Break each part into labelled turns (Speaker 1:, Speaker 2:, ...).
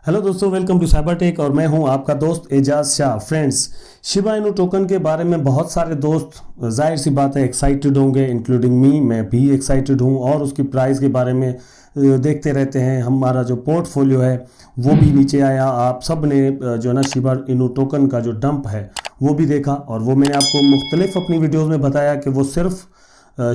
Speaker 1: Hello दोस्तों, welcome to cyber tech और मैं हूं आपका दोस्त Ejaz Shah. Friends, Shiba Inu token के बारे में बहुत सारे दोस्त जाहिर सी बात है एक्साइटेड होंगे, इंक्लूडिंग मी। मैं भी एक्साइटेड हूं और उसकी प्राइस के बारे में देखते रहते हैं। हमारा जो पोर्टफोलियो है वो भी नीचे आया। आप सब ने जो है ना शिबा इनू टोकन का जो डंप है वो भी देखा और वो मैंने आपको मुख्तलिफ अपनी वीडियोज़ में बताया कि वो सिर्फ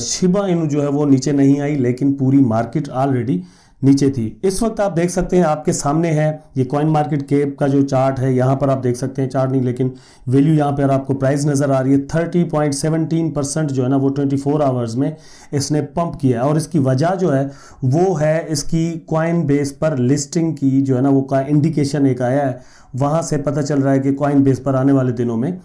Speaker 1: शिबा इनू जो है वो नीचे नहीं आई, लेकिन पूरी मार्केट ऑलरेडी नीचे थी। इस वक्त आप देख सकते हैं, आपके सामने है ये कॉइन मार्केट कैप का जो चार्ट है। यहाँ पर आप देख सकते हैं, चार्ट नहीं लेकिन वैल्यू यहाँ पर आपको प्राइस नज़र आ रही है। 30.17% जो है ना वो 24 आवर्स में इसने पंप किया है और इसकी वजह जो है वो है इसकी कॉइन बेस पर लिस्टिंग की जो है ना वो का इंडिकेशन एक आया है। वहाँ से पता चल रहा है कि कॉइन बेस पर आने वाले दिनों में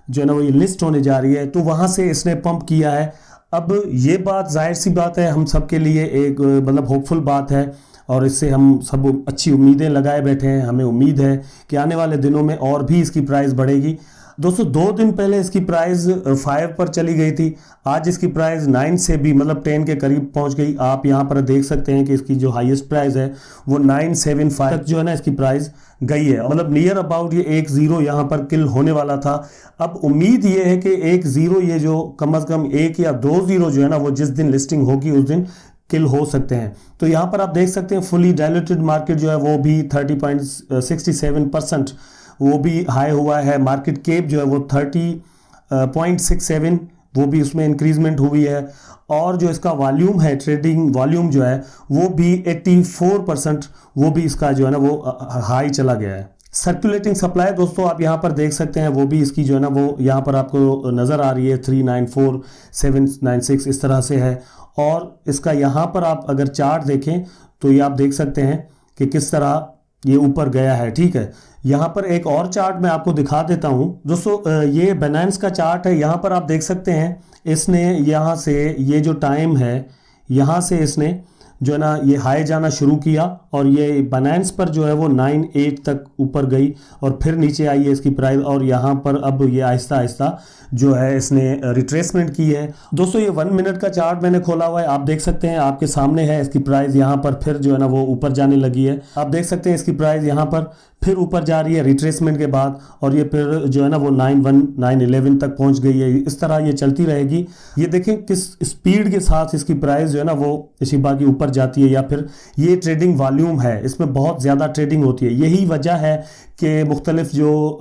Speaker 1: जो है ना वो ये लिस्ट होने जा रही है, तो वहाँ से इसने पंप किया है। अब ये बात जाहिर सी बात है हम सब के लिए एक मतलब होपफुल बात है और इससे हम सब अच्छी उम्मीदें लगाए बैठे हैं। हमें उम्मीद है कि आने वाले दिनों में और भी इसकी प्राइस बढ़ेगी। दोस्तों, 2 दिन पहले इसकी प्राइस 5 पर चली गई थी। आज इसकी प्राइस 9 से भी मतलब 10 के करीब पहुंच गई। आप यहां पर देख सकते हैं कि इसकी जो हाईएस्ट प्राइस है वो 975 तक जो है ना इसकी प्राइस गई है। मतलब नियर अबाउट ये 1 0 यहाँ पर किल होने वाला था। अब उम्मीद ये है कि 1 0 ये जो कम अज कम 1 या 2 0 जो है ना वो जिस दिन लिस्टिंग होगी उस दिन किल हो सकते हैं। तो यहाँ पर आप देख सकते हैं फुली डायल्यूटेड मार्केट जो है वो भी 30.67% वो भी हाई हुआ है। मार्केट कैप जो है वो 30.67 वो भी उसमें इंक्रीजमेंट हुई है और जो इसका वॉल्यूम है, ट्रेडिंग वॉल्यूम जो है वो भी 84% वो भी इसका जो है ना वो हाई चला गया है। सर्कुलेटिंग सप्लाई दोस्तों आप यहाँ पर देख सकते हैं, वो भी इसकी जो है ना वो यहाँ पर आपको नज़र आ रही है 394796 इस तरह से है। और इसका यहाँ पर आप अगर चार्ट देखें तो ये आप देख सकते हैं कि किस तरह ये ऊपर गया है। ठीक है, यहाँ पर एक और चार्ट मैं आपको दिखा देता हूँ दोस्तों। ये बाइनेंस का चार्ट है। यहाँ पर आप देख सकते हैं इसने यहाँ से ये जो टाइम है यहाँ से इसने जो है ना ये हाई जाना शुरू किया और ये बाइनेंस पर जो है वो 9.8 तक ऊपर गई और फिर नीचे आई है इसकी प्राइस और यहाँ पर अब ये आहिस्ता आहिस्ता जो है इसने रिट्रेसमेंट की है। दोस्तों, ये 1 मिनट का चार्ट मैंने खोला हुआ है, आप देख सकते हैं, आपके सामने है। इसकी प्राइस यहाँ पर फिर जो है ना वो ऊपर जाने लगी है। आप देख सकते हैं इसकी प्राइस यहाँ पर फिर ऊपर जा रही है रिट्रेसमेंट के बाद और ये फिर जो है ना वो 911 तक पहुंच गई है। इस तरह ये चलती रहेगी। ये देखें किस स्पीड के साथ इसकी प्राइस जो है ना वो शिबा की ऊपर जाती है। या फिर ये ट्रेडिंग वॉल्यूम है, इसमें बहुत ज़्यादा ट्रेडिंग होती है। यही वजह है कि मुख्तलिफ जो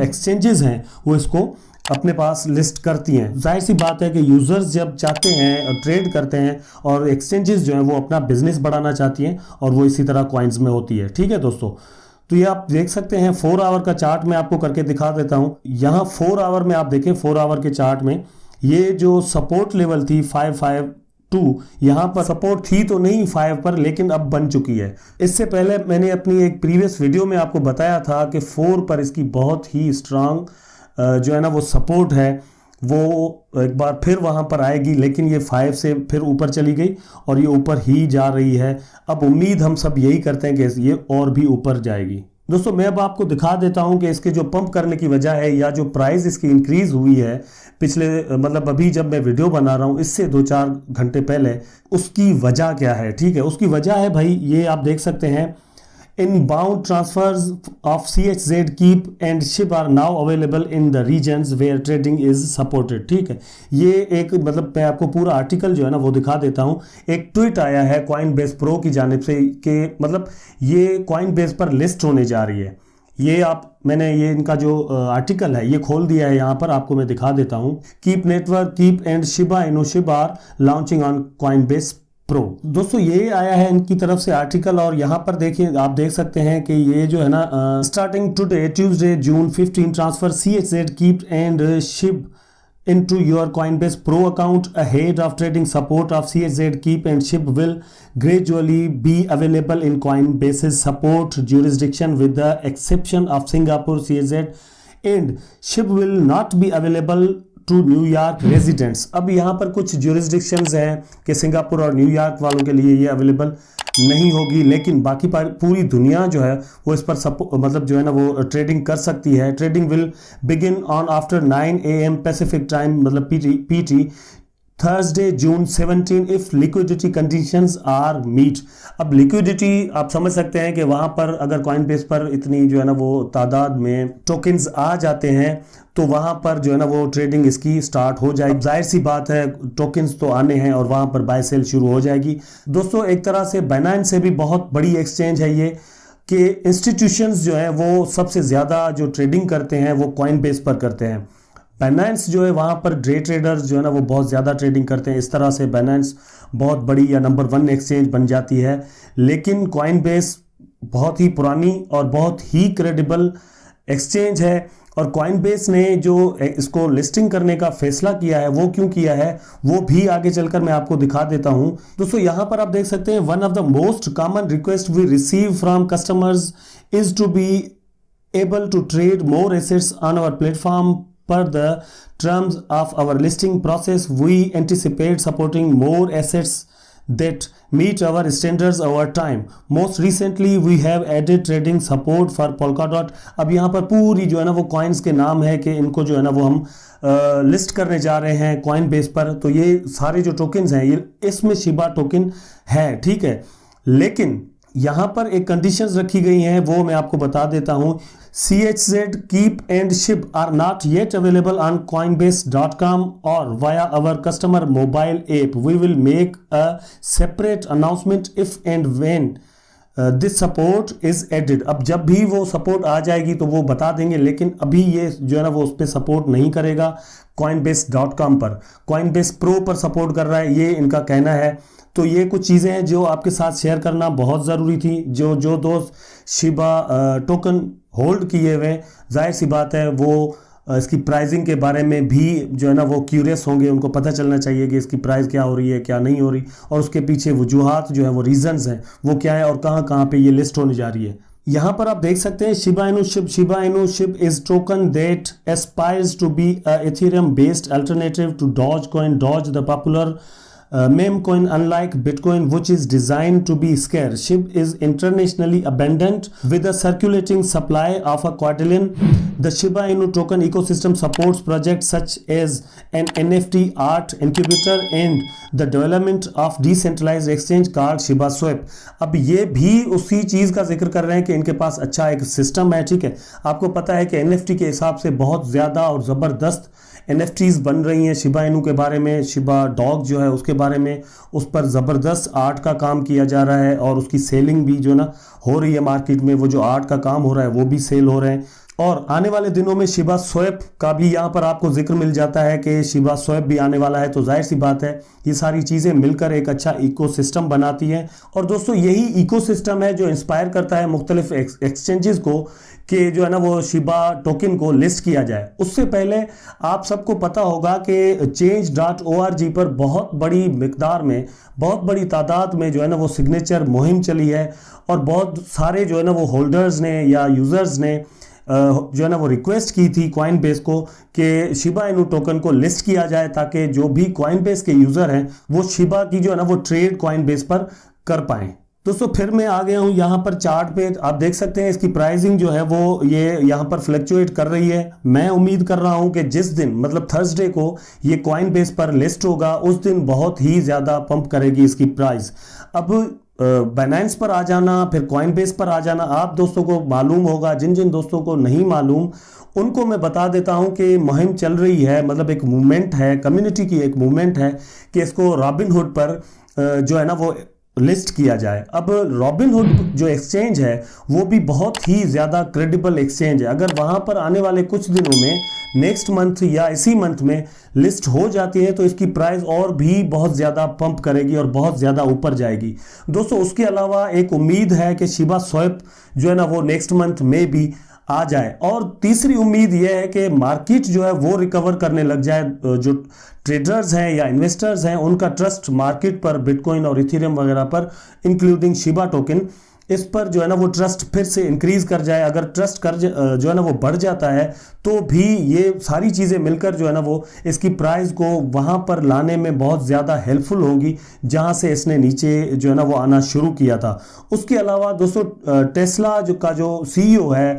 Speaker 1: एक्सचेंजेस हैं वो इसको अपने पास लिस्ट करती हैं। जाहिर सी बात है कि यूज़र्स जब चाहते हैं ट्रेड करते हैं और एक्सचेंजेस जो हैं वो अपना बिजनेस बढ़ाना चाहती हैं और वो इसी तरह कॉइन्स में होती है। ठीक है दोस्तों, तो ये आप देख सकते हैं 4 आवर का चार्ट मैं आपको करके दिखा देता हूं। यहाँ 4 आवर में आप देखें, 4 आवर के चार्ट में ये जो सपोर्ट लेवल थी 552, यहाँ पर सपोर्ट थी तो नहीं 5 पर, लेकिन अब बन चुकी है। इससे पहले मैंने अपनी एक प्रीवियस वीडियो में आपको बताया था कि 4 पर इसकी बहुत ही स्ट्रांग जो है ना वो सपोर्ट है, वो एक बार फिर वहाँ पर आएगी, लेकिन ये 5 से फिर ऊपर चली गई और ये ऊपर ही जा रही है। अब उम्मीद हम सब यही करते हैं कि ये और भी ऊपर जाएगी। दोस्तों, मैं अब आपको दिखा देता हूं कि इसके जो पंप करने की वजह है या जो प्राइस इसकी इंक्रीज हुई है पिछले मतलब अभी जब मैं वीडियो बना रहा हूं इससे 2-4 घंटे पहले, उसकी वजह क्या है। ठीक है, उसकी वजह है भाई ये आप देख सकते हैं, inbound transfers of CHZ, Keep and SHIB are now available in the regions where trading is supported। ठीक है, ये एक मतलब मैं आपको पूरा आर्टिकल जो है ना वो दिखा देता हूँ। एक ट्वीट आया है कॉइन बेस प्रो की जानिब से कि मतलब ये कॉइन बेस पर लिस्ट होने जा रही है। ये मैंने ये इनका जो आर्टिकल है ये खोल दिया है, यहाँ पर आपको मैं दिखा देता हूँ। Keep Network, Keep and Shiba Inu SHIB are launching on Coinbase Pro. दोस्तों, ये आया है इनकी तरफ से आर्टिकल और यहाँ पर देखिए आप देख सकते हैं कि ये जो है ना starting today Tuesday June 15 transfer CHZ, Keep and SHIB into your Coinbase Pro account ahead of trading support of CHZ, Keep and SHIB will gradually be available in Coinbase's support jurisdiction with the exception of Singapore। CHZ and SHIB will not be available to New York residents. अब यहाँ पर कुछ ज्यूरिसडिक्शंस हैं कि Singapore और New York वालों के लिए ये अवेलेबल नहीं होगी, लेकिन बाकी पूरी दुनिया जो है वो इस पर मतलब जो है ना वो ट्रेडिंग कर सकती है। Trading will begin on after 9 AM Pacific time मतलब PT Thursday June 17 if liquidity conditions are meet. अब लिक्विडिटी आप समझ सकते हैं कि वहां पर अगर कॉइनबेस पर इतनी जो है ना वो तादाद में टोकन्स आ जाते हैं तो वहां पर जो है ना वो ट्रेडिंग इसकी स्टार्ट हो जाएगी। जाहिर सी बात है टोकन्स तो आने हैं और वहां पर बाय सेल शुरू हो जाएगी। दोस्तों एक तरह से बाइनेंस से भी बहुत बड़ी एक्सचेंज है ये कि इंस्टीट्यूशंस जो है वो सबसे ज़्यादा जो ट्रेडिंग करते हैं वो कॉइनबेस पर करते हैं। बाइनेंस जो है वहाँ पर डे ट्रेडर्स जो है ना वो बहुत ज़्यादा ट्रेडिंग करते हैं। इस तरह से बाइनेंस बहुत बड़ी या नंबर 1 एक्सचेंज बन जाती है। लेकिन कॉइनबेस बहुत ही पुरानी और बहुत ही क्रेडिबल एक्सचेंज है और कॉइनबेस ने जो इसको लिस्टिंग करने का फैसला किया है वो क्यों किया है वो भी आगे चलकर मैं आपको दिखा देता हूं। दोस्तों यहां पर आप देख सकते हैं one of the most common request we receive from customers is to be able to trade more assets on our platform per the terms of our listing process. We anticipate supporting more assets that meet our standards over time. Most recently we have added trading support for Polkadot. अब यहाँ पर पूरी जो है ना वो coins के नाम है कि इनको जो है ना वो हम लिस्ट करने जा रहे हैं कॉइनबेस पर। तो ये सारे जो टोकन्स हैं ये इसमें शिबा टोकन है, ठीक है। लेकिन यहाँ पर एक कंडीशंस रखी गई हैं वो मैं आपको बता देता हूँ। CHZ, Keep and Shib are not yet available on Coinbase.com or via our customer mobile app. We will make a separate announcement if and when this support is added. अब जब भी वो सपोर्ट आ जाएगी तो वो बता देंगे, लेकिन अभी ये जो है ना वो उस पर सपोर्ट नहीं करेगा Coinbase.com पर। Coinbase Pro पर सपोर्ट कर रहा है, ये इनका कहना है। तो ये कुछ चीज़ें हैं जो आपके साथ शेयर करना बहुत ज़रूरी थी। जो दोस्त शिबा टोकन होल्ड किए हुए, जाहिर सी बात है वो इसकी प्राइसिंग के बारे में भी जो है ना वो क्यूरियस होंगे। उनको पता चलना चाहिए कि इसकी प्राइस क्या हो रही है क्या नहीं हो रही और उसके पीछे वजूहात जो है वो रीजंस हैं वो क्या है और कहाँ कहाँ पे ये लिस्ट होने जा रही है। यहाँ पर आप देख सकते हैं Shiba Inu SHIB is token that aspires to be Ethereum based alternative to Doge coin. Doge the popular meme coin, unlike Bitcoin which is designed to be scarce, SHIB is internationally abundant with a circulating supply of a quadrillion. The Shiba Inu token ecosystem supports projects such as an NFT art incubator and the development of decentralized exchange called Shiba Swap. अब ये भी उसी चीज़ का जिक्र कर रहे हैं कि इनके पास अच्छा एक सिस्टम है, ठीक है। आपको पता है कि NFT के हिसाब से बहुत ज़्यादा और ज़बरदस्त NFTs बन रही हैं। शिबा इनू के बारे में, शिबा डॉग जो है उसके बारे में, उस पर ज़बरदस्त आर्ट का काम किया जा रहा है और उसकी सेलिंग भी जो ना हो रही है मार्केट में। वो जो आर्ट का काम हो रहा है वो भी सेल हो रहे हैं और आने वाले दिनों में शिबा स्वैप का भी यहाँ पर आपको जिक्र मिल जाता है कि शिबा स्वैप भी आने वाला है। तो जाहिर सी बात है ये सारी चीज़ें मिलकर एक अच्छा इकोसिस्टम बनाती हैं। और दोस्तों यही इकोसिस्टम है जो इंस्पायर करता है मुख्तलिफ एक्सचेंजेस को कि जो है ना वो शिबा टोकन को लिस्ट किया जाए। उससे पहले आप सबको पता होगा कि change.org पर बहुत बड़ी मिकदार में, बहुत बड़ी तादाद में जो है ना वो सिग्नेचर मुहिम चली है और बहुत सारे जो है ना वो होल्डर्स ने या यूज़र्स ने जो है ना वो रिक्वेस्ट की थी कॉइनबेस को कि शिबा इनू टोकन को लिस्ट किया जाए ताकि जो भी कॉइनबेस के यूज़र हैं वो शिबा की जो है ना वो ट्रेड कॉइनबेस पर कर पाएँ। दोस्तों फिर मैं आ गया हूँ यहाँ पर चार्ट पे। आप देख सकते हैं इसकी प्राइसिंग जो है वो ये यहाँ पर फ्लक्चुएट कर रही है। मैं उम्मीद कर रहा हूँ कि जिस दिन मतलब थर्सडे को ये कॉइनबेस पर लिस्ट होगा उस दिन बहुत ही ज़्यादा पंप करेगी इसकी प्राइस। अब बाइनेंस पर आ जाना, फिर कॉइनबेस पर आ जाना, आप दोस्तों को मालूम होगा। जिन जिन दोस्तों को नहीं मालूम उनको मैं बता देता हूं कि मुहिम चल रही है, मतलब एक मूवमेंट है, कम्युनिटी की एक मूवमेंट है कि इसको रॉबिनहुड पर जो है ना वो लिस्ट किया जाए। अब रॉबिनहुड जो एक्सचेंज है वो भी बहुत ही ज़्यादा क्रेडिबल एक्सचेंज है। अगर वहाँ पर आने वाले कुछ दिनों में नेक्स्ट मंथ या इसी मंथ में लिस्ट हो जाती है तो इसकी प्राइस और भी बहुत ज़्यादा पंप करेगी और बहुत ज़्यादा ऊपर जाएगी। दोस्तों उसके अलावा एक उम्मीद है कि शिबा स्वैप जो है ना वो नेक्स्ट मंथ में भी आ जाए। और तीसरी उम्मीद यह है कि मार्केट जो है वो रिकवर करने लग जाए। जो ट्रेडर्स हैं या इन्वेस्टर्स हैं उनका ट्रस्ट मार्केट पर, बिटकॉइन और इथेरियम वगैरह पर, इंक्लूडिंग शिबा टोकन, इस पर जो है ना वो ट्रस्ट फिर से इंक्रीज कर जाए। अगर ट्रस्ट कर जो है ना वो बढ़ जाता है तो भी ये सारी चीज़ें मिलकर जो है ना वो इसकी प्राइस को वहाँ पर लाने में बहुत ज़्यादा हेल्पफुल होंगी जहाँ से इसने नीचे जो है ना वो आना शुरू किया था। उसके अलावा दोस्तों टेस्ला का जो CEO है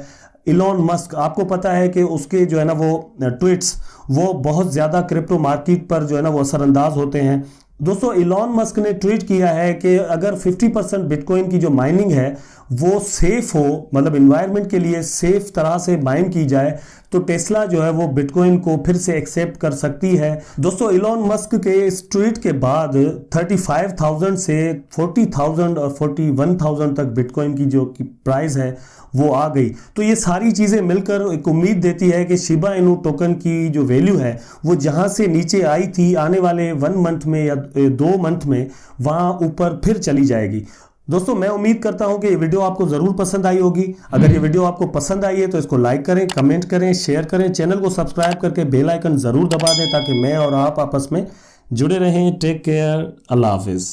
Speaker 1: इलॉन मस्क, आपको पता है कि उसके जो है ना वो ट्वीट्स वो बहुत ज़्यादा क्रिप्टो मार्केट पर जो है ना वो असरअंदाज होते हैं। दोस्तों इलॉन मस्क ने ट्वीट किया है कि अगर 50% बिटकॉइन की जो माइनिंग है वो सेफ हो, मतलब इन्वायरमेंट के लिए सेफ तरह से माइन की जाए, तो टेस्ला जो है वो बिटकॉइन को फिर से एक्सेप्ट कर सकती है। दोस्तों इलॉन मस्क के इस ट्वीट के बाद 35,000 से 40,000 और 41,000 तक बिटकॉइन की जो प्राइस है वो आ गई। तो ये सारी चीज़ें मिलकर एक उम्मीद देती है कि शिबा इनू टोकन की जो वैल्यू है वो जहां से नीचे आई थी आने वाले 1 मंथ में या 2 मंथ में वहां ऊपर फिर चली जाएगी। दोस्तों मैं उम्मीद करता हूं कि ये वीडियो आपको जरूर पसंद आई होगी। अगर ये वीडियो आपको पसंद आई है तो इसको लाइक करें, कमेंट करें, शेयर करें, चैनल को सब्सक्राइब करके बेल आइकन जरूर दबा दें ताकि मैं और आप आपस में जुड़े रहें। टेक केयर, अल्लाह हाफिज।